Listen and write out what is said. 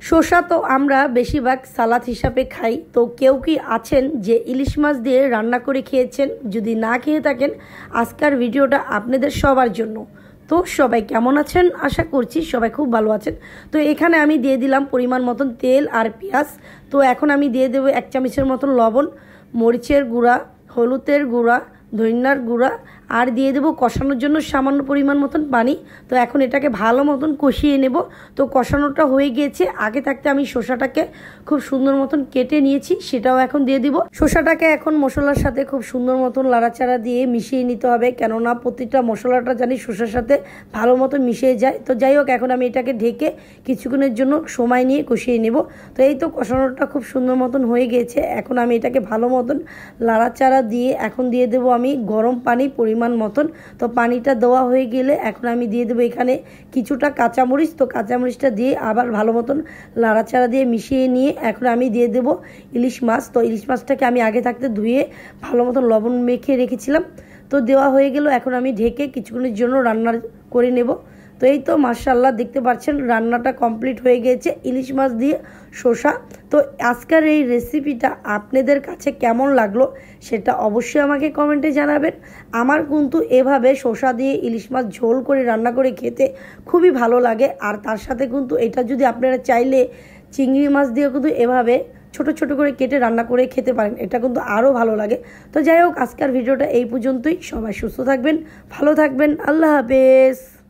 শসা তো আমরা বেশিরভাগ সালাদ হিসাবে খাই। তো কেউ কি আছেন যে ইলিশ মাছ দিয়ে রান্না করে খেয়েছেন? যদি না খেয়ে থাকেন, আজকের ভিডিওটা আপনাদের সবার জন্য। তো সবাই কেমন আছেন? আশা করছি সবাই খুব ভালো আছেন। তো এখানে আমি দিয়ে দিলাম পরিমাণ মতন তেল আর পেঁয়াজ। তো এখন আমি দিয়ে দেবো 1 চামচের মতন লবণ, মরিচের গুঁড়া, হলুদের গুঁড়া, ধনিয়ার গুঁড়া, আর দিয়ে দেবো কষানোর জন্য সামান্য পরিমাণ মতন পানি। তো এখন এটাকে ভালো মতন কষিয়ে নেব। তো কষানোটা হয়ে গিয়েছে। আগে থাকতে আমি শসাটাকে খুব সুন্দর মতন কেটে নিয়েছি, সেটাও এখন দিয়ে দিব। শসাটাকে এখন মশলার সাথে খুব সুন্দর মতন লাড়াচাড়া দিয়ে মিশিয়ে নিতে হবে, কেননা প্রতিটা মশলাটা জানি শসার সাথে ভালো মতো মিশিয়ে যায়। তো যাই হোক, এখন আমি এটাকে ঢেকে কিছুক্ষণের জন্য সময় নিয়ে কষিয়ে নেব। তো এই তো কষানোটা খুব সুন্দর মতন হয়ে গিয়েছে। এখন আমি এটাকে ভালো মতন লাড়াচাড়া দিয়ে এখন দিয়ে দেবো আমি গরম পানি পরিমাণ মতন। তো পানিটা দেওয়া হয়ে গেলে এখন আমি দিয়ে দেবো এখানে কিছুটা কাঁচামরিচ। তো কাঁচামরিচটা দিয়ে আবার ভালো মতন লাড়াচাড়া দিয়ে মিশিয়ে নিয়ে এখন আমি দিয়ে দেবো ইলিশ মাছ। তো ইলিশ মাছটাকে আমি আগে থাকতে ধুয়ে ভালো মতন লবণ মেখে রেখেছিলাম। তো দেওয়া হয়ে গেল। এখন আমি ঢেকে কিছুক্ষণের জন্য রান্না করে নেব। তো এই তো মাশাআল্লাহ, দেখতে পাচ্ছেন রান্নাটা কমপ্লিট হয়ে গেছে ইলিশ মাছ দিয়ে শসা। তো আজকের এই রেসিপিটা আপনাদের কাছে কেমন লাগলো সেটা অবশ্যই আমাকে কমেন্টে জানাবেন। আমার কিন্তু এভাবে শসা দিয়ে ইলিশ মাছ ঝোল করে রান্না করে খেতে খুবই ভালো লাগে। আর তার সাথে কিন্তু এটা যদি আপনারা চাইলে চিংড়ি মাছ দিয়ে কিন্তু এভাবে ছোট ছোট করে কেটে রান্না করে খেতে পারেন, এটা কিন্তু আরও ভালো লাগে। তো যাই হোক, আজকের ভিডিওটা এই পর্যন্তই। সবাই সুস্থ থাকবেন, ভালো থাকবেন। আল্লাহ হাফেজ।